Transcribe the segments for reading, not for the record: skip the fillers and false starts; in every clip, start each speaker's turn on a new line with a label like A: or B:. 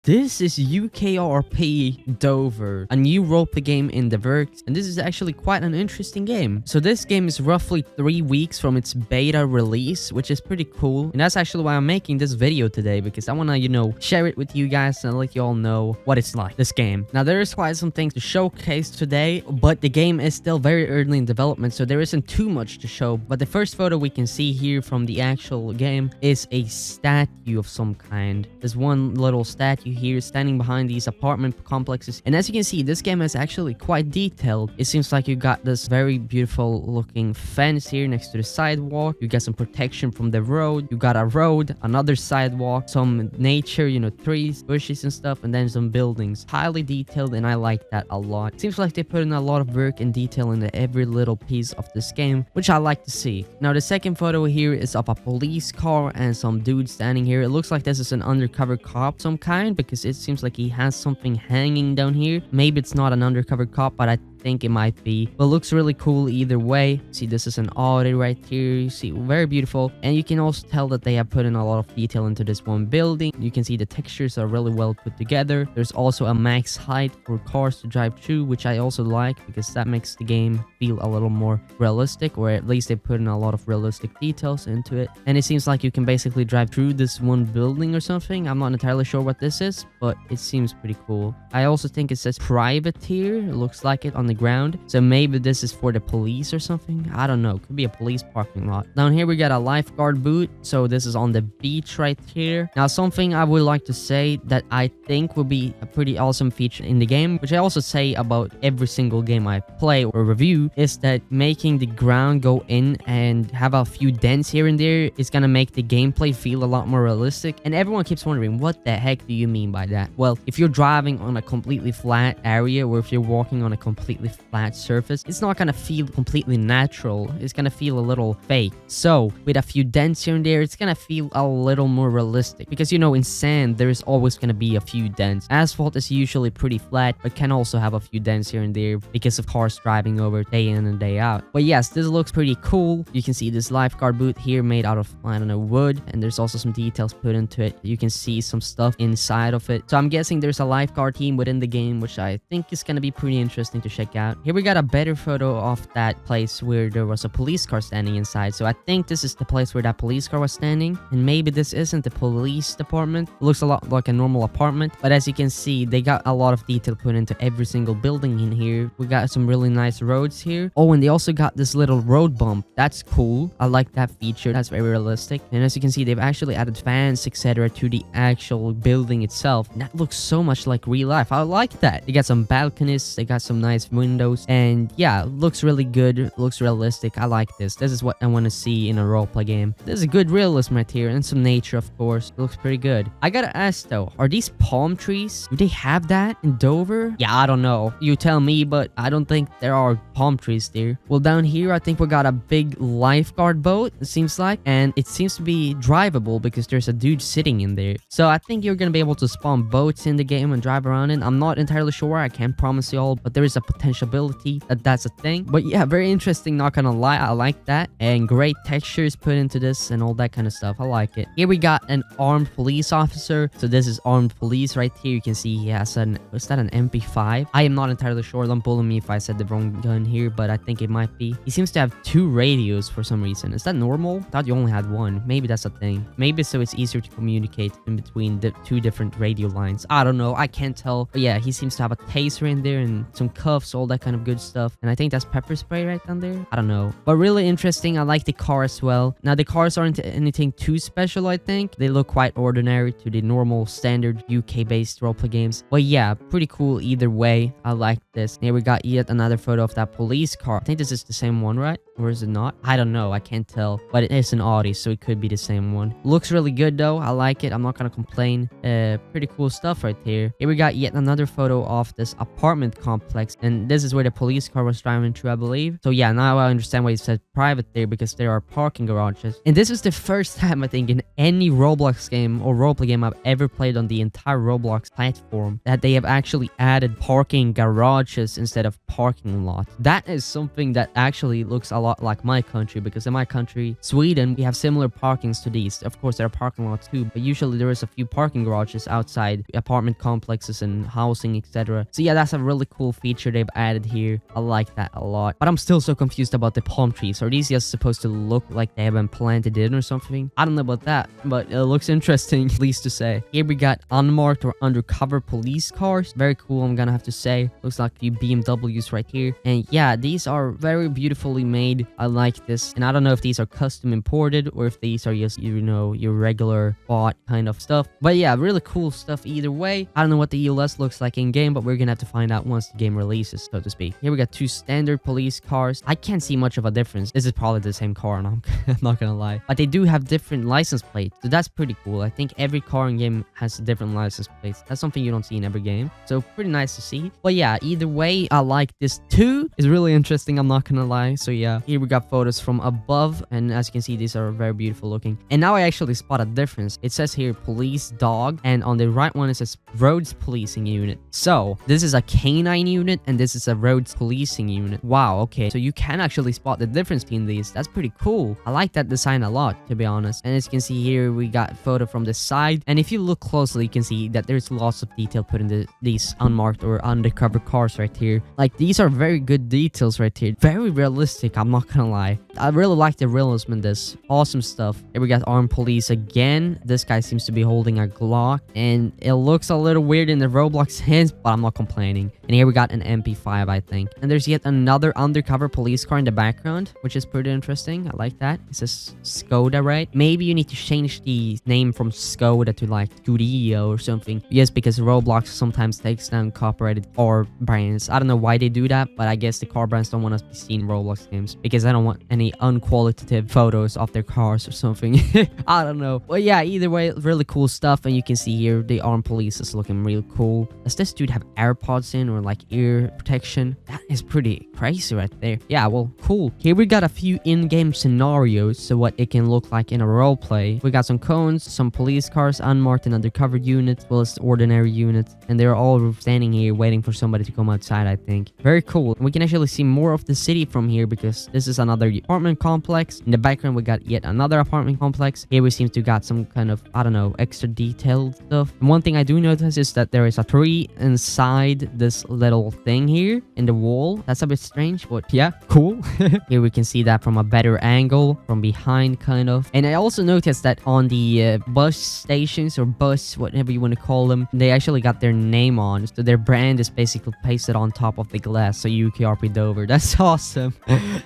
A: This is UKRP Dover, a new roleplay game in the works, and this is actually quite an interesting game. So this game is roughly 3 weeks from its beta release, which is pretty cool. And that's actually why I'm making this video today, because I want to, share it with you guys and let you all know what it's like, this game. Now, there is quite some things to showcase today, but the game is still very early in development, so there isn't too much to show. But the first photo we can see here from the actual game is a statue of some kind. There's one little statue here standing behind these apartment complexes, and as you can see, this game is actually quite detailed. It seems like you got this very beautiful looking fence here next to the sidewalk. You got some protection from the road. You got a road, another sidewalk, some nature, trees, bushes and stuff, and then some buildings. Highly detailed, and I like that a lot. Seems like they put in a lot of work and detail into every little piece of this game, which I like to see. Now, the second photo here is of a police car and some dude standing here. It looks like this is an undercover cop of some kind, because it seems like he has something hanging down here. Maybe it's not an undercover cop, but I think it might be, but it looks really cool either way. See, this is an Audi right here. You see, very beautiful, and you can also tell that they have put in a lot of detail into this one building. You can see the textures are really well put together. There's also a max height for cars to drive through, which I also like, because that makes the game feel a little more realistic, or at least they put in a lot of realistic details into it. And it seems like you can basically drive through this one building or something. I'm not entirely sure what this is, but it seems pretty cool. I also think it says private here. It looks like it on the ground, so maybe this is for the police or something. I don't know, could be a police parking lot. Down here we got a lifeguard boot, so this is on the beach right here. Now, something I would like to say that I think will be a pretty awesome feature in the game, which I also say about every single game I play or review, is that making the ground go in and have a few dents here and there is gonna make the gameplay feel a lot more realistic. And everyone keeps wondering, what the heck do you mean by that? Well, if you're driving on a completely flat area, or if you're walking on a completely flat surface, it's not gonna feel completely natural. It's gonna feel a little fake. So with a few dents here and there, it's gonna feel a little more realistic, because in sand there's always gonna be a few dents. Asphalt is usually pretty flat, but can also have a few dents here and there because of cars driving over day in and day out. But yes, this looks pretty cool. You can see this lifeguard boot here made out of, I don't know, wood, and there's also some details put into it. You can see some stuff inside of it, so I'm guessing there's a lifeguard team within the game, which I think is gonna be pretty interesting to check out. Here we got a better photo of that place where there was a police car standing inside. So I think this is the place where that police car was standing, and maybe this isn't the police department. It looks a lot like a normal apartment, but as you can see, they got a lot of detail put into every single building in here. We got some really nice roads here. Oh, and they also got this little road bump. That's cool. I like that feature. That's very realistic. And as you can see, they've actually added fans, etc., to the actual building itself. And that looks so much like real life. I like that. They got some balconies. They got some nice windows, and yeah, looks really good. Looks realistic. I like this. This is what I want to see in a roleplay game. There's a good realism right here, and some nature, of course. It looks pretty good. I gotta ask though, are these palm trees? Do they have that in Dover? Yeah, I don't know. You tell me, but I don't think there are palm trees there. Well, down here, I think we got a big lifeguard boat, it seems like, and it seems to be drivable because there's a dude sitting in there. So I think you're gonna be able to spawn boats in the game and drive around in. I'm not entirely sure. I can't promise you all, but there is a potentiality that that's a thing. But yeah, very interesting, not gonna lie. I like that, and great textures put into this and all that kind of stuff. I like it. Here we got an armed police officer. So this is armed police right here. You can see he has is that an MP5? I am not entirely sure. Don't bully me if I said the wrong gun here, but I think it might be. He seems to have 2 radios for some reason. Is that normal? I thought you only had 1. Maybe that's a thing. Maybe so it's easier to communicate in between the 2 different radio lines. I don't know. I can't tell. But yeah, he seems to have a taser in there and some cuffs, all that kind of good stuff. And I think that's pepper spray right down there. I don't know, but really interesting. I like the car as well. Now, the cars aren't anything too special. I think they look quite ordinary to the normal standard UK based roleplay games, but yeah, pretty cool either way. I like this. Here we got yet another photo of that police car. I think this is the same one, right? Or is it not? I don't know. I can't tell, but it is an Audi, so it could be the same one. Looks really good though. I like it. I'm not gonna complain. Pretty cool stuff right here. Here we got yet another photo of this apartment complex, and and this is where the police car was driving through, I believe. So yeah, now I understand why it said private there, because there are parking garages. And this is the first time I think in any Roblox game or roleplay game I've ever played on the entire Roblox platform that they have actually added parking garages instead of parking lots. That is something that actually looks a lot like my country, because in my country, Sweden, we have similar parkings to these. Of course, there are parking lots too, but usually there is a few parking garages outside apartment complexes and housing, etc. So yeah, that's a really cool feature they've added here. I like that a lot. But I'm still so confused about the palm trees. Are these just supposed to look like they have been planted in or something? I don't know about that, but it looks interesting, at least to say. Here we got unmarked or undercover police cars. Very cool, I'm gonna have to say. Looks like the BMWs right here. And yeah, these are very beautifully made. I like this. And I don't know if these are custom imported or if these are just, you know, your regular bought kind of stuff. But yeah, really cool stuff either way. I don't know what the ELS looks like in game, but we're gonna have to find out once the game releases, so to speak. Here we got two standard police cars. I can't see much of a difference. This is probably the same car, and I'm not gonna lie. But they do have different license plates, so that's pretty cool. I think every car in game has different license plates. That's something you don't see in every game, so pretty nice to see. But yeah, either way, I like this too. It's really interesting, I'm not gonna lie. So yeah, here we got photos from above, and as you can see, these are very beautiful looking. And now I actually spot a difference. It says here police dog, and on the right one it says roads policing unit. So this is a canine unit and this is a roads policing unit. Wow, okay, so you can actually spot the difference between these. That's pretty cool. I like that design a lot, to be honest. And as you can see here, we got photo from the side, and if you look closely, you can see that there's lots of detail put in these unmarked or undercover cars right here. Like, these are very good details right here. Very realistic, I'm not gonna lie. I really like the realism in this. Awesome stuff. Here we got armed police again. This guy seems to be holding a Glock, and it looks a little weird in the Roblox hands, but I'm not complaining. And here we got an MP5, I think. And there's yet another undercover police car in the background, which is pretty interesting. I like that. It says Skoda, right? Maybe you need to change the name from Skoda to like Scuderia or something. Yes, because Roblox sometimes takes down copyrighted car brands. I don't know why they do that, but I guess the car brands don't want us to be seen in Roblox games because I don't want any unqualitative photos of their cars or something. I don't know. But yeah, either way, really cool stuff. And you can see here the armed police is looking real cool. Does this dude have AirPods in or like ear protection? That is pretty crazy right there. Yeah, well, cool. Here we got a few in-game scenarios, so what it can look like in a roleplay. We got some cones, some police cars, unmarked and undercover units, as well as ordinary units, and they're all standing here waiting for somebody to come outside, I think. Very cool. And we can actually see more of the city from here because this is another apartment complex. In the background, we got yet another apartment complex. Here we seem to got some kind of, I don't know, extra detailed stuff. And one thing I do notice is that there is a tree inside this little thing here in the wall. That's a bit strange, but yeah, cool. Here we can see that from a better angle, from behind kind of. And I also noticed that on the bus stations or bus, whatever you want to call them, they actually got their name on. So their brand is basically pasted on top of the glass. So UKRP Dover. That's awesome.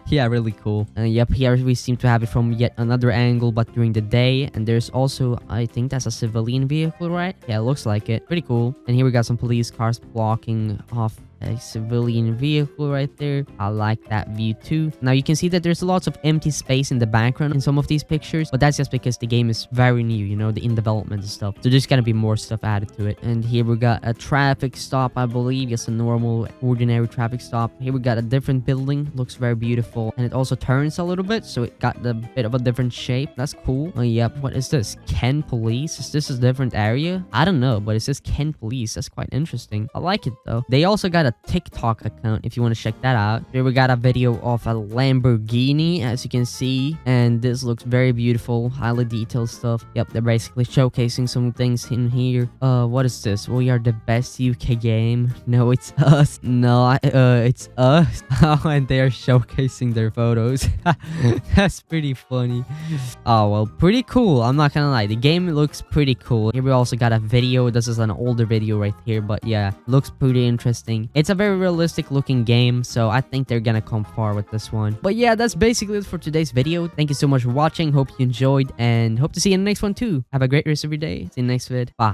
A: Yeah, really cool. And yep, here we seem to have it from yet another angle, but during the day. And there's also, I think that's a civilian vehicle, right? Yeah, it looks like it. Pretty cool. And here we got some police cars blocking off a civilian vehicle right there. I like that view too. Now you can see that there's lots of empty space in the background in some of these pictures, but that's just because the game is very new, you know, in development and stuff. So there's gonna be more stuff added to it. And here we got a traffic stop, I believe, just a normal ordinary traffic stop. Here we got a different building, looks very beautiful, and it also turns a little bit, so it got a bit of a different shape. That's cool. Oh yep, what is this? Ken Police? Is this a different area? I don't know, but it says Ken Police. That's quite interesting. I like it though. They also got a TikTok account if you want to check that out. Here we got a video of a Lamborghini, as you can see, and this looks very beautiful, highly detailed stuff. Yep, they're basically showcasing some things in here. What is this? We are the best UK game. No, it's us. No, it's us. And they are showcasing their photos. That's pretty funny. Oh well, pretty cool. I'm not gonna lie, the game looks pretty cool. Here we also got a video. This is an older video right here, but yeah, looks pretty interesting. It's a very realistic looking game, so I think they're gonna come far with this one. But yeah, that's basically it for today's video. Thank you so much for watching. Hope you enjoyed, and hope to see you in the next one too. Have a great rest of your day. See you in the next vid. Bye.